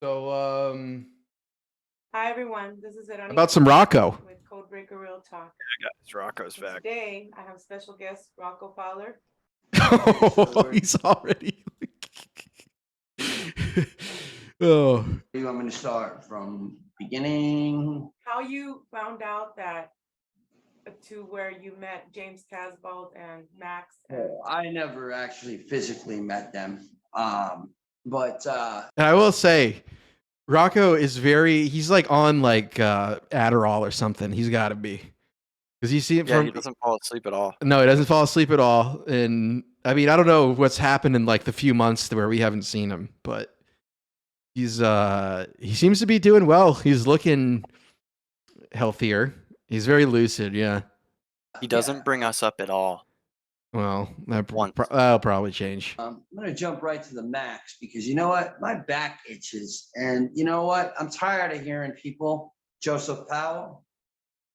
So, Hi everyone, this is Veronica about some Rocco. with Codebreaker Real Talk. Guys, Rocco's And back. today I have special guest Rocco Fowler. Oh, he's already. Oh, You want me to start from beginning? How you found out that to where you met James Casbolt and Max and I never actually physically met them. But and I will say, Rocco is he's like on like Adderall or something. He's got to be. Because you see it Yeah, from. he doesn't fall asleep at all. No, he doesn't fall asleep at all. And I mean, I don't know what's happened in like the few months where we haven't seen him, but he seems to be doing well. He's looking healthier. He's very lucid, yeah. He doesn't bring us up at all. Well, Once. that'll probably change. I'm gonna jump right to the max because you know what? My back itches. And you know what? I'm tired of hearing people, Joseph Powell.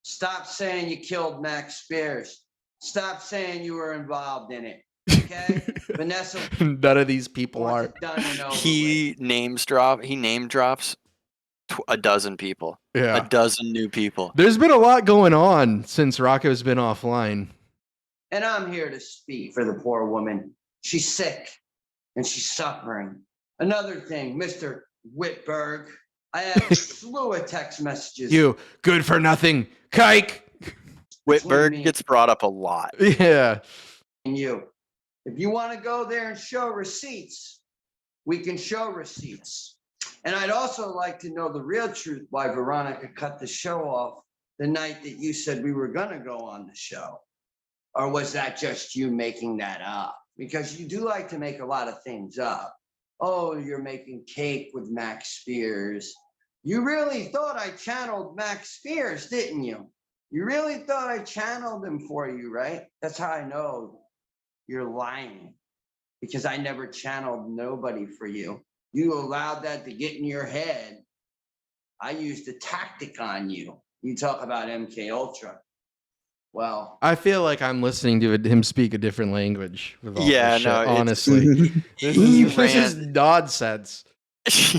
Stop saying you killed Max Spears. Stop saying you were involved in it. Okay? Vanessa None of these people wants are. it done and over with. He name drops a dozen people. Yeah. A dozen new people. There's been a lot going on since Rocco's been offline. And I'm here to speak for the poor woman. She's sick and she's suffering. Another thing, Mr. Whitberg, I have a slew of text messages. You good for nothing, kike. Whitberg gets brought up a lot. Yeah. And you. If you want to go there and show receipts, we can show receipts. And I'd also like to know the real truth why Veronica cut the show off the night that you said we were going to go on the show. Or was that just you making that up? Because you do like to make a lot of things up. Oh, you're making cake with Max Spears. You really thought I channeled Max Spears, didn't you? You really thought I channeled him for you, right? That's how I know you're lying. Because I never channeled nobody for you. You allowed that to get in your head. I used a tactic on you. You talk about MK Ultra. Well, I feel like I'm listening to him speak a different language with all Yeah, this shit, no, honestly. This is nonsense.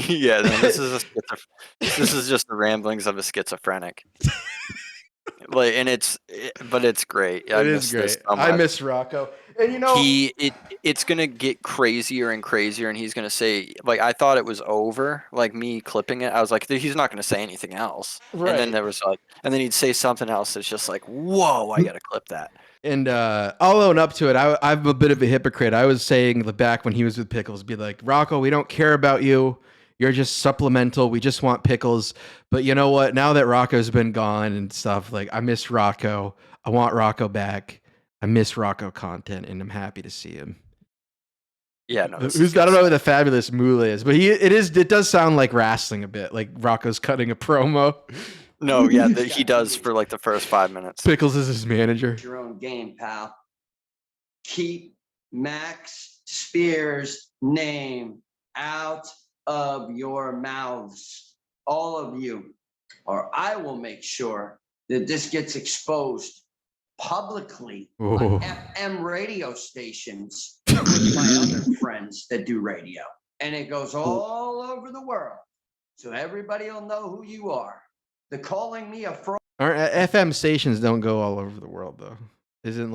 Yeah, no, this is just the ramblings of a schizophrenic. Like, and but it's great. It is great. I miss Rocco, and you know it's gonna get crazier and crazier, and he's gonna say, like, I thought it was over, like me clipping it. I was like, he's not gonna say anything else, Right. And then there was like, and then he'd say something else that's just like, whoa, I gotta clip that. And I'll own up to it. I'm a bit of a hypocrite. I was saying back when he was with Pickles, be like, Rocco, we don't care about you. You're just supplemental. We just want Pickles. But you know what? Now that Rocco's been gone and stuff, like I miss Rocco. I want Rocco back. I miss Rocco content, and I'm happy to see him. Yeah, no. I don't know what the fabulous Moolah is, but it does sound like wrestling a bit, like Rocco's cutting a promo. No, yeah, he does for like the first 5 minutes. Pickles is his manager. Your own game, pal. Keep Max Spears' name out of your mouths, all of you, or I will make sure that this gets exposed publicly on FM radio stations with my other friends that do radio. And it goes all over the world. So everybody will know who you are. They're calling me a fraud. Our FM stations don't go all over the world, though. Isn't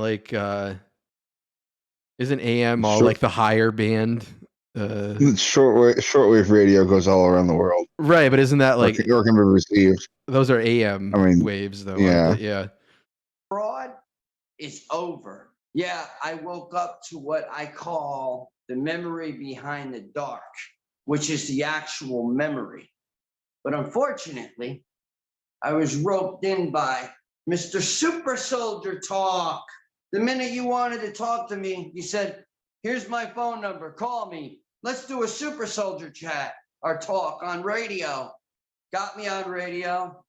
AM all like the higher band? Shortwave radio goes all around the world. Right, but isn't that like or can be received? Those are AM waves, though. Yeah. Yeah. Fraud is over. Yeah, I woke up to what I call the memory behind the dark, which is the actual memory. But unfortunately, I was roped in by Mr. Super Soldier Talk. The minute you wanted to talk to me, you said, here's my phone number, call me. Let's do a Super Soldier chat or talk on radio. Got me on radio.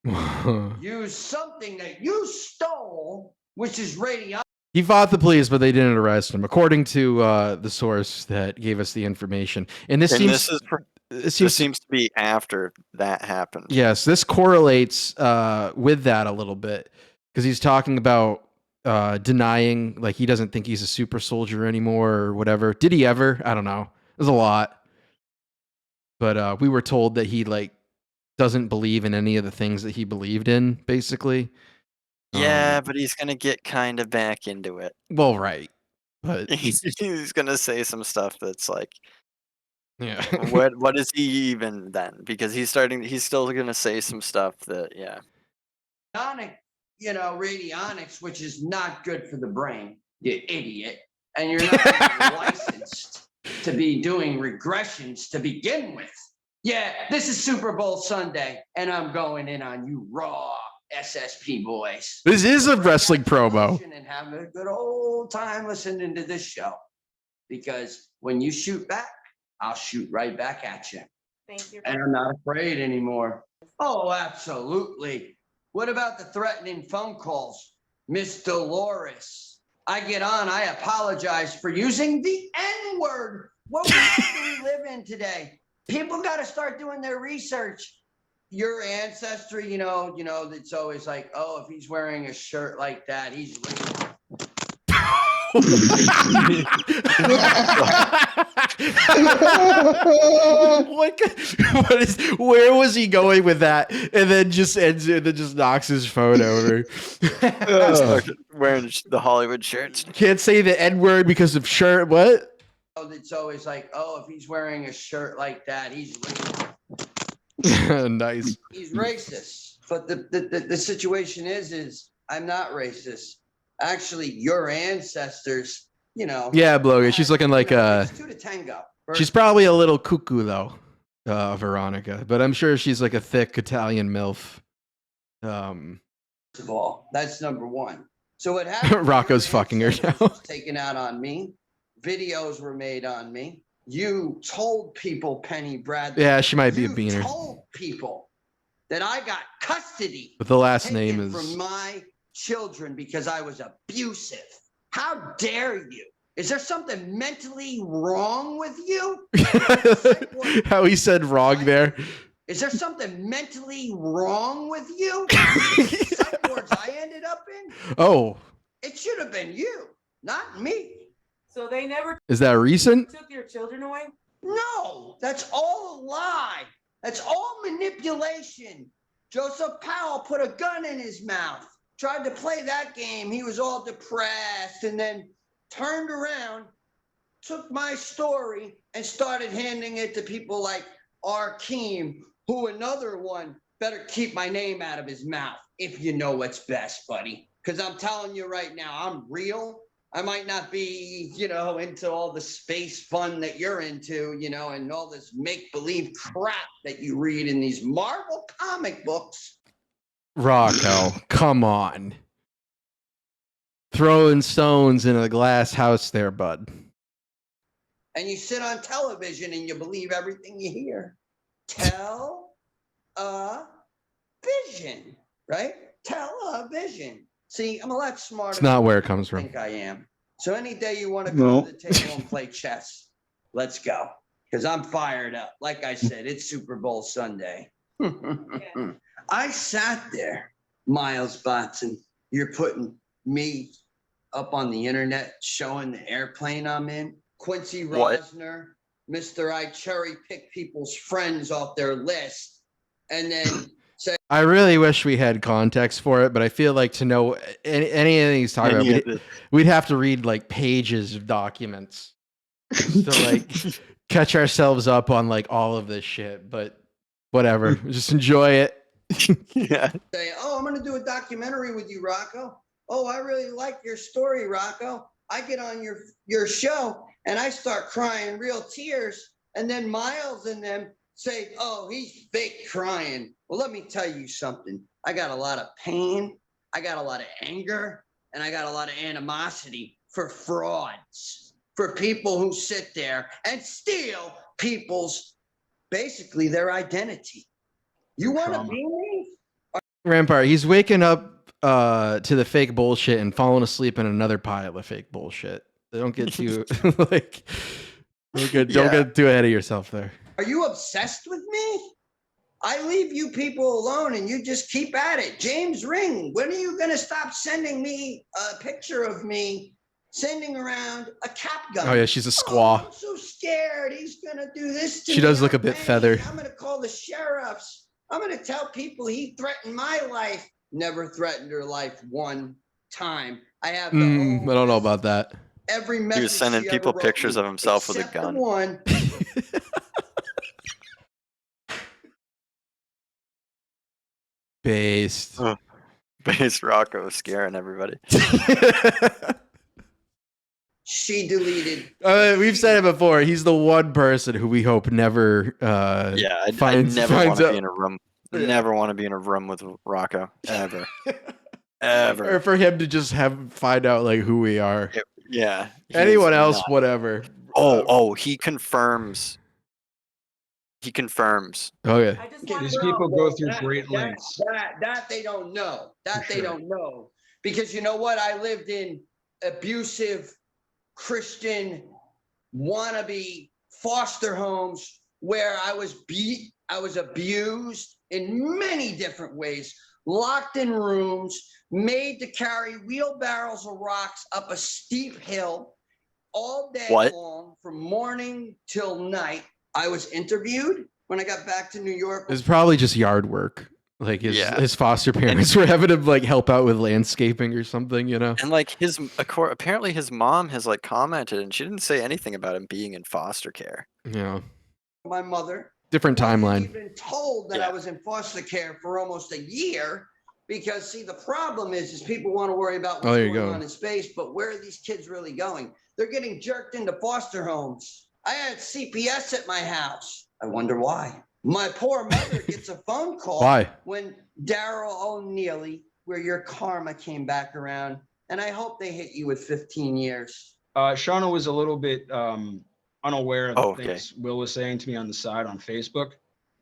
Use something that you stole, which is radio. He fought the police, but they didn't arrest him, according to the source that gave us the information. And this seems to be after that happened. Yes, this correlates with that a little bit because he's talking about denying, like he doesn't think he's a super soldier anymore or whatever. Did he ever? I don't know. There's a lot. but we were told that he like doesn't believe in any of the things that he believed in, basically. Yeah, but he's gonna get kind of back into it. Well, right, but He's gonna say some stuff that's like, yeah. what is he even then? Because he's still gonna say some stuff that, yeah. Radionic, radionics, which is not good for the brain, you idiot. And you're not even licensed to be doing regressions to begin with. Yeah, this is Super Bowl Sunday, and I'm going in on you raw SSP boys. This is a wrestling promo. And having a good old time listening to this show. Because when you shoot back, I'll shoot right back at you. Thank you. And I'm not afraid anymore. Oh, absolutely. What about the threatening phone calls? Miss Dolores, I get on. I apologize for using the N-word. What world do we live in today? People got to start doing their research. Your ancestry, it's always like, oh, if he's wearing a shirt like that, he's racist. Where was he going with that? And then just ends it and just knocks his phone over. Started wearing the Hollywood shirts. Can't say the N-word because of shirt. What? It's always like, oh, if he's wearing a shirt like that, he's racist. Nice. He's racist. But the situation is I'm not racist. Actually, your ancestors, Yeah, Bloga. She's looking like it's 2 to tango. she's probably a little cuckoo though, Veronica. But I'm sure she's like a thick Italian MILF. First of all, that's number one. So what happened? Rocco's fucking her now. Was taken out on me. Videos were made on me. You told people, Penny Bradley. Yeah, she might be a You beaner. told people that I got custody But the last taken name is from my children because I was abusive. How dare you? Is there something mentally wrong with you? how he said wrong there. Is there something mentally wrong with you? Psych wards I ended up in? Oh, It should have been you, not me. So they never is that recent? took your children away? No, that's all a lie. That's all manipulation. Joseph Powell put a gun in his mouth, tried to play that game. He was all depressed and then turned around, took my story and started handing it to people like Arkeem, who another one better keep my name out of his mouth if you know what's best, buddy. Because I'm telling you right now, I'm real. I might not be, into all the space fun that you're into, and all this make-believe crap that you read in these Marvel comic books. Rocco, come on. Throwing stones in a glass house there, bud. And you sit on television and you believe everything you hear. Tell-a-vision, right? Tell-a-vision. See, I'm a lot smarter. It's not where it comes than I from. think I am. So any day you want to go No. to the table and play chess, let's go. Because I'm fired up. Like I said, it's Super Bowl Sunday. I sat there, Miles Botson. You're putting me up on the internet, showing the airplane I'm in. Quincy What? Rosner, Mr. I cherry pick people's friends off their list. And then I really wish we had context for it, but I feel like to know anything he's talking about, we'd have to read like pages of documents to like catch ourselves up on like all of this shit. But whatever, just enjoy it. Yeah. say, oh, I'm going to do a documentary with you, Rocco. Oh, I really like your story, Rocco. I get on your show and I start crying real tears. And then Miles and them say, oh, he's fake crying. Well, let me tell you something. I got a lot of pain. I got a lot of anger and I got a lot of animosity for frauds, for people who sit there and steal people's, basically their identity. You want to be me? Rampart, he's waking up to the fake bullshit and falling asleep in another pile of fake bullshit. Don't get too like don't get too ahead of yourself there. Are you obsessed with me? I leave you people alone and you just keep at it. James Ring, when are you going to stop sending me a picture of me sending around a cap gun. Oh yeah, she's a Oh, squaw. I'm so scared. He's gonna do this to She me. does look a I'm bit ready. feathered. I'm gonna call the sheriffs. I'm gonna tell people he threatened my life. Never threatened her life one time. I have the whole I don't know list, about that. every He message was sending she ever people wrote pictures me, of himself with a except the gun. one. Based. Oh. Base Rocco scaring everybody. She deleted. We've said it before. He's the one person who we hope never. Yeah, I finds, never want finds to out. be in a room. Yeah. Never want to be in a room with Rocco ever, Or ever. for him to just find out like who we are. Yeah. he's Anyone else, not- whatever. He confirms. He confirms. Oh yeah. I just Okay, want These to people know. go through That- great that- lengths. That they don't know. That For they sure. don't know. Because you know what? I lived in abusive Christian wannabe foster homes where I was beat, I was abused in many different ways, locked in rooms, made to carry wheelbarrows of rocks up a steep hill all day What? long from morning till night. I was interviewed when I got back to New York. It's probably just yard work. Like Yeah. his foster parents were having him like help out with landscaping or something, you know? And like apparently his mom has like commented, and she didn't say anything about him being in foster care. Yeah. My mother Different wasn't timeline. even told that I Yeah. was in foster care for almost a year because see the problem is people want to worry about Oh, what's there you going go. on in space, but where are these kids really going? They're getting jerked into foster homes. I had CPS at my house. I wonder why. My poor mother gets a phone call Why? when Daryl O'Neely, where your karma came back around, and I hope they hit you with 15 years. Shauna was a little bit unaware of the Oh, okay. things Will was saying to me on the side on Facebook.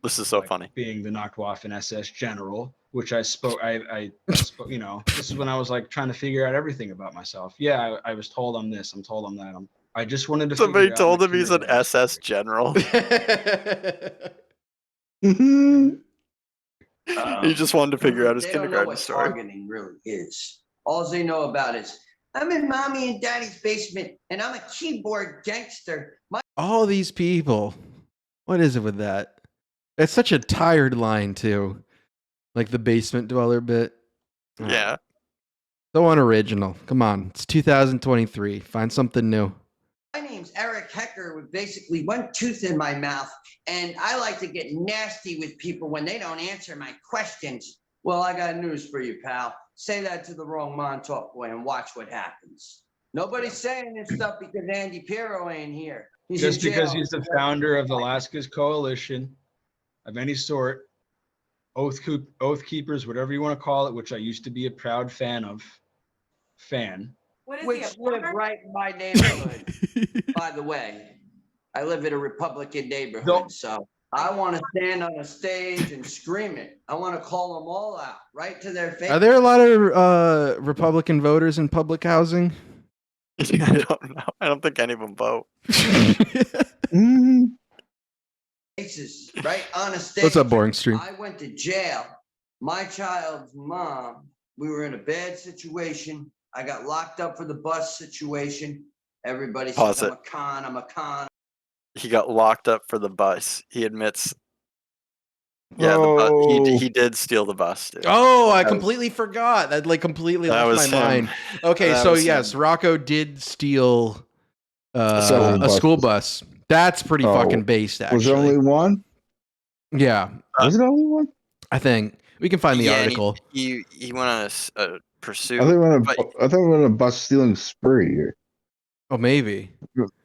This is so like funny. Being the Nachtwaffen SS general, which I spoke, I spoke, you know, this is when I was like trying to figure out everything about myself. Yeah, I was told I'm this, I'm told I'm that. I just wanted to. Somebody figure out told him he's an material. SS general. He just wanted to figure out his They don't know kindergarten what story. targeting really is. All they know about is I'm in mommy and daddy's basement and I'm a keyboard gangster. My All these people. What is it with that? It's such a tired line too. Like the basement dweller bit. Oh, Yeah. So unoriginal. Come on. It's 2023. Find something new. name's Eric Hecker with basically one tooth in my mouth, and I like to get nasty with people when they don't answer my questions. Well, I got news for you, pal. Say that to the wrong Montauk boy and watch what happens. Nobody's saying this stuff because Andy Pirro ain't here. He's Just in because jail. he's the founder of Alaska's coalition of any sort, oath keepers, whatever you want to call it, which I used to be a proud fan of. What is he, Which a live plumber? right in my neighborhood, by the way. I live in a Republican neighborhood, Don't- so I want to stand on a stage and scream it. I want to call them all out, right to their face. Are there a lot of Republican voters in public housing? I don't know. I don't think any of them vote. Faces, right on a stage. What's up, boring stream? I went to jail. My child's mom, we were in a bad situation. I got locked up for the bus situation. Everybody Pause says I'm it. a con, I'm a con. He got locked up for the bus. He admits. Yeah, Oh. he did steal the bus, dude. Oh, I completely forgot. That like completely That left was my him. mind. Okay, That so was yes, him. Rocco did steal school a school bus. That's pretty Oh, fucking based, Was there actually. only one? Yeah, Was it only one? I think we can find the Yeah, and article. He went on a pursuit. I think we're on but I think we're on a bus stealing spree here. Oh, maybe.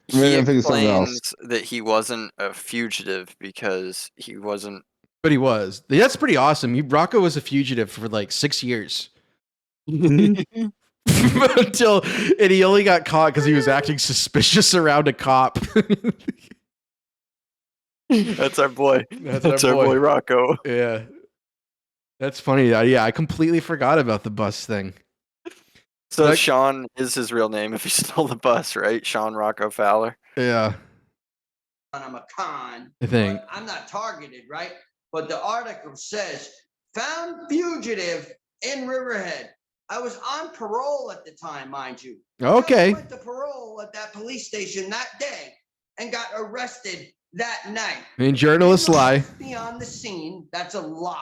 he Maybe I'm thinking something else. explains that he wasn't a fugitive because he wasn't. But he was. That's pretty awesome. Rocco was a fugitive for like 6 years. Until and he only got caught because he was acting suspicious around a cop. That's our boy. That's our boy Rocco. Yeah. That's funny. Yeah, I completely forgot about the bus thing. So Like- Sean is his real name if he stole the bus, right? Sean Rocco Fowler. Yeah, I'm a con. I think. But I'm not targeted, right? But the article says found fugitive in Riverhead. I was on parole at the time, mind you. Okay. I went to parole at that police station that day and got arrested that night. I mean, journalists Didn't lie. arrest me on the scene. That's a lie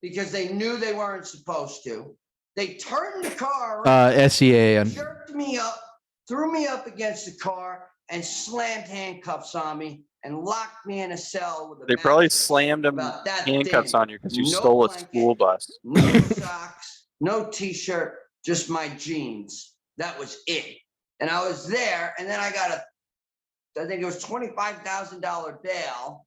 because they knew they weren't supposed to. They turned the car around, SEAN. jerked me up, threw me up against the car, and slammed handcuffs on me and locked me in a cell with a They probably mattress slammed him about that handcuffs thin. on you because you No stole a blanket, school bus. No socks, no t-shirt, just my jeans. That was it. And I was there, and then I got I think it was $25,000 bail,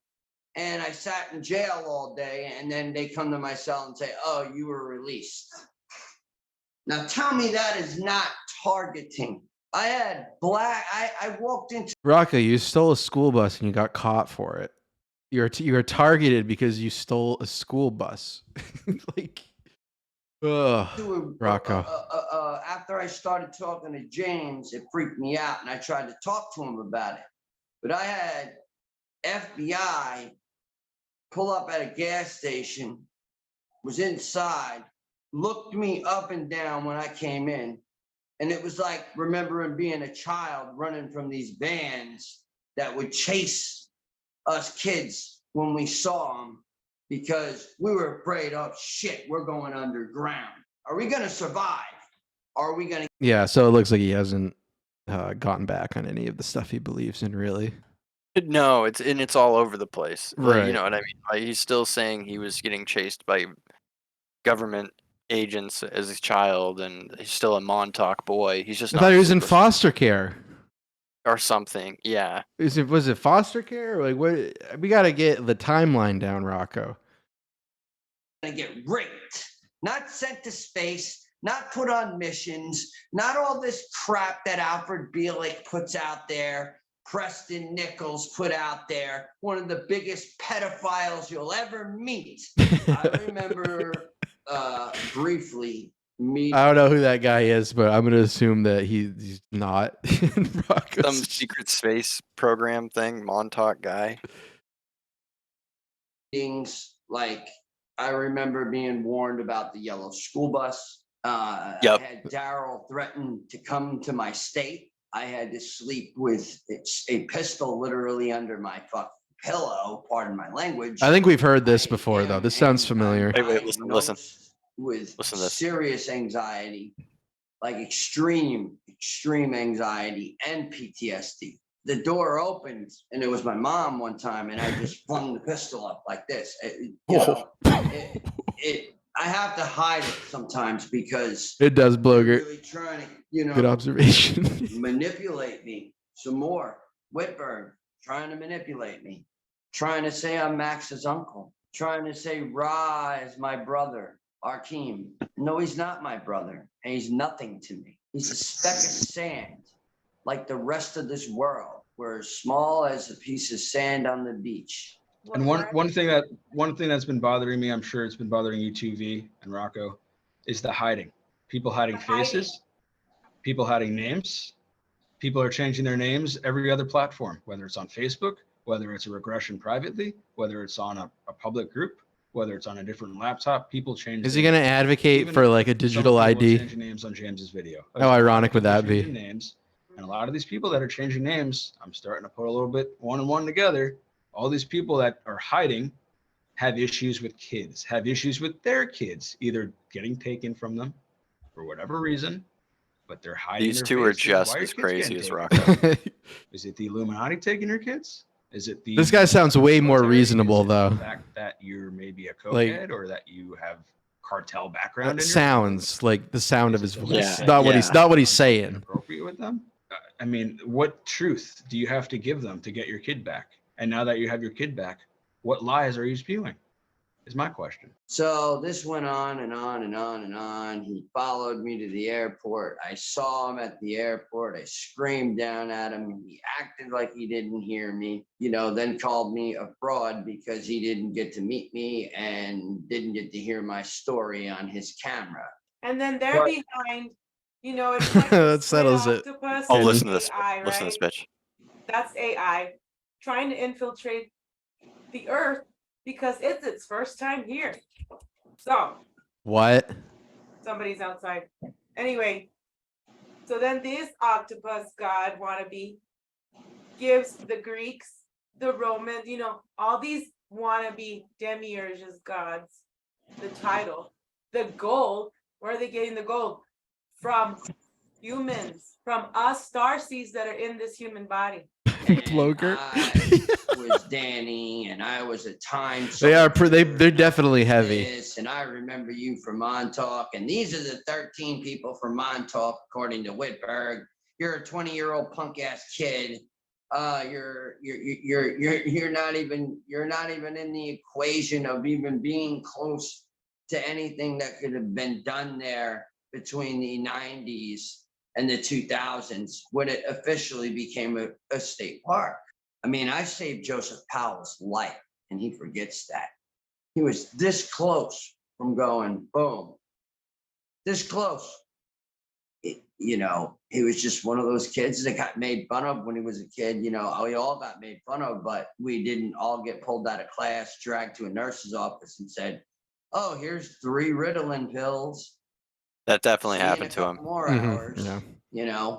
and I sat in jail all day, and then they come to my cell and say, "Oh, you were released." Now tell me that is not targeting. I had I walked into Rocco, you stole a school bus and you got caught for it. You were targeted because you stole a school bus. Like, ugh. Rocco. After I started talking to James, it freaked me out, and I tried to talk to him about it. But I had FBI pull up at a gas station, was inside, looked me up and down when I came in. And it was like remembering being a child running from these vans that would chase us kids when we saw them because we were afraid, oh shit, we're going underground. Are we going to survive? Are we going to? Yeah, so it looks like he hasn't gotten back on any of the stuff he believes in, really. No, it's all over the place. Like, Right. you know what I mean? Like, he's still saying he was getting chased by government agents as a child, and he's still a Montauk boy. He's just I not thought he was in super- foster care. or something. Yeah. Was it foster care? Or like, what? We got to get the timeline down, Rocco. Going to get raped, not sent to space, not put on missions, not all this crap that Alfred Bielik puts out there, Preston Nichols put out there, one of the biggest pedophiles you'll ever meet. I remember briefly meeting. I don't know who that guy is, but I'm going to assume that he's not in Rocco's. Some secret space program thing, Montauk guy. Things like I remember being warned about the yellow school bus. Yep. I had Daryl threaten to come to my state. I had to sleep with a pistol literally under my fucking pillow. Pardon my language. I think we've heard this I before, though. am This sounds familiar. Wait, listen. diagnosed with Listen to this. serious anxiety, like extreme anxiety and PTSD. The door opened, and it was my mom one time, and I just flung the pistol up like this. I have to hide it sometimes because It does blow they're good. really trying to, Good observation. manipulate me some more. Whitburn trying to manipulate me, trying to say I'm Max's uncle, trying to say Ra is my brother, Arkeem. No, he's not my brother, and he's nothing to me. He's a speck of sand, like the rest of this world. We're as small as a piece of sand on the beach. And one thing that's been bothering me, I'm sure it's been bothering you too, V and Rocco, is the hiding. People hiding faces, people hiding names. People are changing their names every other platform, whether it's on Facebook, whether it's a regression privately, whether it's on a public group, whether it's on a different laptop. People change. Is he going to advocate Even for like a some digital people are ID? changing names on James's video. How ironic would People that be? changing Names, and a lot of these people that are changing names, I'm starting to put a little bit one and one together. All these people that are hiding have issues with kids, have issues with their kids, either getting taken from them for whatever reason, but they're hiding. These their two are faces. just Why your as kids crazy getting as taken? Rocco. Is it the Illuminati taking your kids? Is it the This guy sounds way more military? reasonable, Is it though. The fact that you're maybe a Like- cokehead or that you have cartel background. That in your sounds like the sound of his Is it voice. Yeah, Not what he's not what he's something saying. inappropriate with them? I mean, what truth do you have to give them to get your kid back? And now that you have your kid back, what lies are you spewing? Is my question. So this went on and on and on and on. He followed me to the airport. I saw him at the airport. I screamed down at him. He acted like he didn't hear me, then called me a fraud because he didn't get to meet me and didn't get to hear my story on his camera. And then they're behind, it's like That the settles squid it. octopus Oh, and listen to this. AI, Listen to this right? bitch. That's AI trying to infiltrate the Earth because it's its first time here. So What? somebody's outside. Anyway, so then this octopus god wannabe gives the Greeks, the Romans, all these wannabe demiurges gods, the title, the gold. Where are they getting the gold? From humans, from us star seeds that are in this human body. Loger. I was Danny, and I was a time. They are. soldier, They're and I definitely was heavy. this, and I remember you from Montauk, and these are the 13 people from Montauk, according to Whitberg. You're a 20-year-old punk ass kid. You're not even in the equation of even being close to anything that could have been done there between the 90s and the 2000s when it officially became a state park. I mean, I saved Joseph Powell's life, and he forgets that. He was this close from going boom, this close. He was just one of those kids that got made fun of when he was a kid. We all got made fun of, but we didn't all get pulled out of class, dragged to a nurse's office and said, "Oh, here's 3 Ritalin pills. That definitely See you in a happened to him. couple more Mhm, hours." yeah.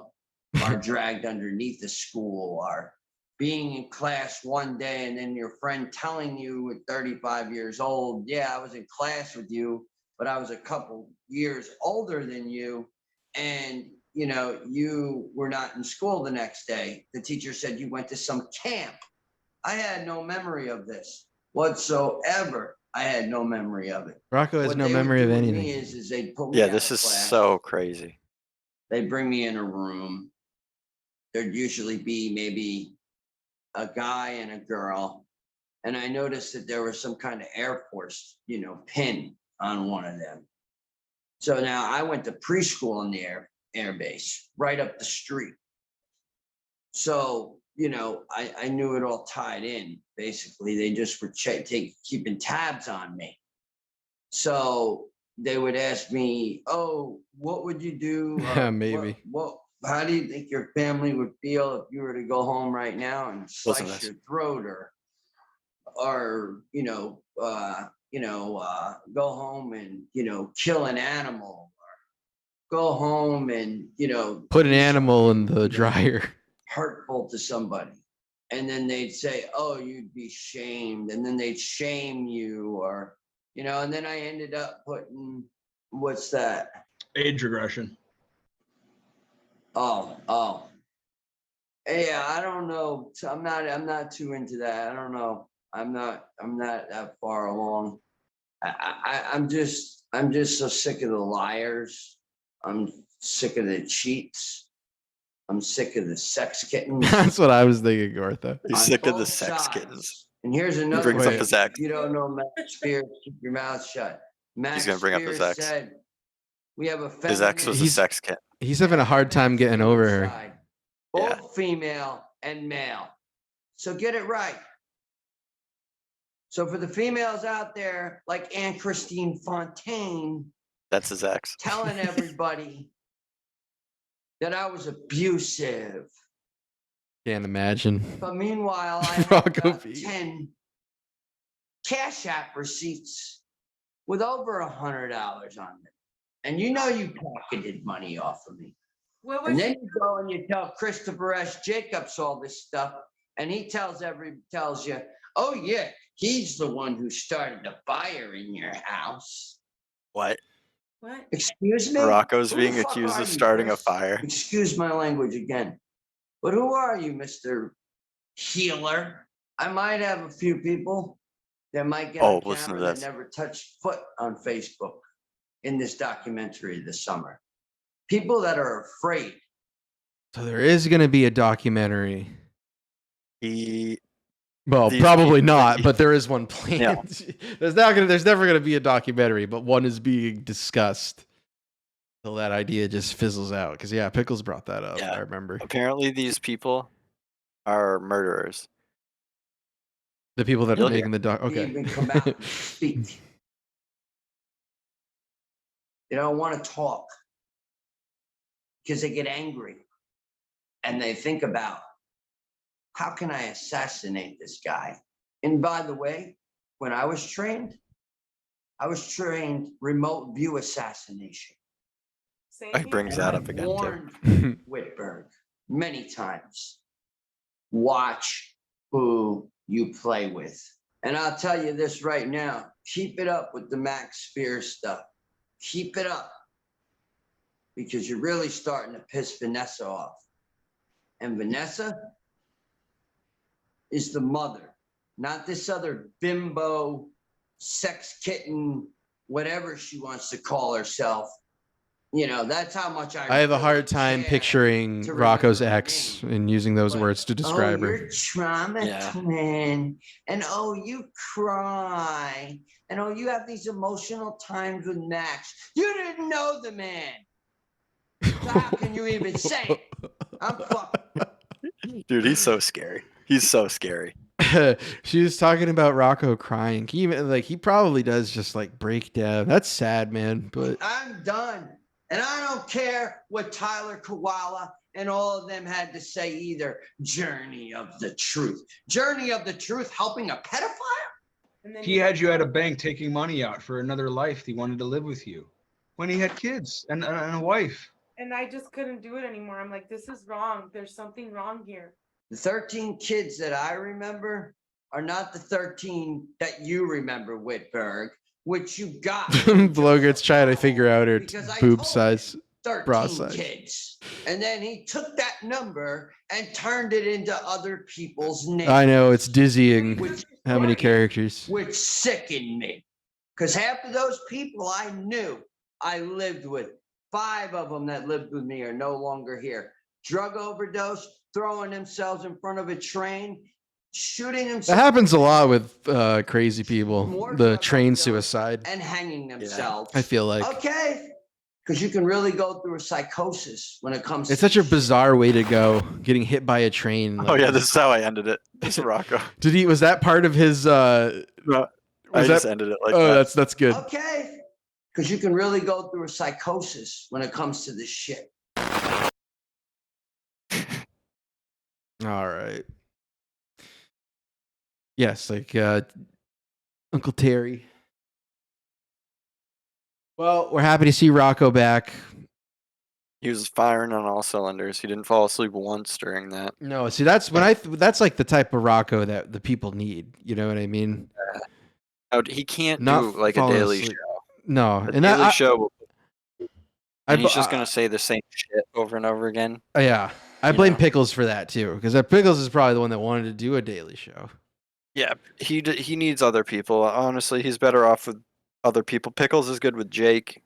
Are dragged underneath the school, or being in class one day and then your friend telling you at 35 years old, "Yeah, I was in class with you, but I was a couple years older than you. And, you were not in school the next day. The teacher said you went to some camp." I had no memory of this whatsoever. I had no memory of it. Rocco has What no they would memory of do with anything. me is they'd pull me Yeah, out this of is class. so crazy. They'd bring me in a room. There'd usually be maybe a guy and a girl. And I noticed that there was some kind of Air Force, pin on one of them. So now I went to preschool on the air base right up the street. So, I knew it all tied in. Basically, they just were keeping tabs on me. So they would ask me, "Oh, what would you do? Yeah, maybe. How do you think your family would feel if you were to go home right now and Listen to slice this. your throat, or go home and kill an animal, or go home and Put an do animal in something, the dryer. hurtful to somebody?" And then they'd say, "Oh, you'd be shamed," and then they'd shame you, or and then I ended up putting, what's that? Age regression. Oh. Yeah, I don't know. So I'm not too into that. I don't know. I'm not that far along. I'm just so sick of the liars. I'm sick of the cheats. I'm sick of the sex kittens. That's what I was thinking, Gortha. He's on sick of the both sex sides. kittens. And here's He another brings up Wait. his ex. You don't know Max Spears, keep your mouth shut. Max gonna bring up his Spears ex. said, "We have a His ex was a He's- sex kit. He's having a hard time getting over her. side, both Yeah. female and male. So get it right." So for the females out there, like Anne Christine Fontaine, That's his ex. telling everybody that I was abusive. Can't imagine. But meanwhile, I have Rocco about P. 10 Cash App receipts with over $100 on them. And you pocketed money off of me. What And was then you go and you tell Christopher S. Jacobs all this stuff, and he tells you, "Oh yeah, he's the one who started the fire in your house." What? what? Excuse me? Rocco's Who the being fuck accused are of you, starting a Chris? fire. Excuse my language again. But who are you, Mr. Healer? I might have a few people that might get on listen to camera that this. never touched foot on Facebook in this documentary this summer. People that are afraid. So there is going to be a documentary. He Well, These probably people- not, but there is one planned. Yeah. There's never going to be a documentary, but one is being discussed. Till that idea just fizzles out. Because yeah, Pickles brought that up. Yeah. I remember apparently these people are murderers. the people that You'll are hear. making the doc. To Okay. even come out and speak. They don't want to talk because they get angry and they think about, how can I assassinate this guy? And by the way, when I was trained, I was trained remote view assassination. Same He here. brings And that I've up again, too. warned Whitberg many times. Watch who you play with. And I'll tell you this right now, keep it up with the Max Spears stuff. Keep it up. Because you're really starting to piss Vanessa off. And Vanessa is the mother, not this other bimbo, sex kitten, whatever she wants to call herself. You know, that's how much I have a really hard time care picturing to Rocco's remember her ex name. and using those But, words to describe oh, her. you're trauma Yeah. twin, and oh, you cry, and oh, you have these emotional times with Max. You didn't know the man. So how can you even say it? I'm fucking. Dude, he's so scary. He's so scary. She was talking about Rocco crying. He even like he probably does just like break down. That's sad, man. But I'm done. And I don't care what Tyler Koala and all of them had to say either. Journey of the Truth. Journey of the Truth helping a pedophile? And then He had you at a bank taking money out for another life. He wanted to live with you when he had kids and a wife. And I just couldn't do it anymore. I'm like, this is wrong. There's something wrong here. The 13 kids that I remember are not the 13 that you remember, Whitberg, which you got. Blogart's trying to figure out her Because I boob told size. 13 bra size. kids. And then he took that number and turned it into other people's names. I know it's dizzying Which, how many characters. which sickened me. Because half of those people I knew, I lived with. 5 of them that lived with me are no longer here. Drug overdose, throwing themselves in front of a train, shooting That themselves. happens a lot with crazy people. More The drug train overdose suicide. and hanging themselves. I feel like Okay. Because you can really go through a psychosis when it comes it's to such a shit. bizarre way to go. Getting hit by a train. Oh yeah, this is how I ended it. This is Rocco. Did he? Was that part of his? No, I Was just that? ended it like Oh, that. that's good. Okay. Because you can really go through a psychosis when it comes to this shit. All right. Yes, like Uncle Terry. Well, we're happy to see Rocco back. He was firing on all cylinders. He didn't fall asleep once during that. No, see that's when that's like the type of Rocco that the people need. You know what I mean? Oh, he can't Not do like a falling daily asleep. show. No, A and daily that, show, I, and he's just gonna say the same shit over and over again. yeah, I you blame know. Pickles for that too, because Pickles is probably the one that wanted to do a daily show. Yeah, he needs other people. Honestly, he's better off with other people. Pickles is good with Jake.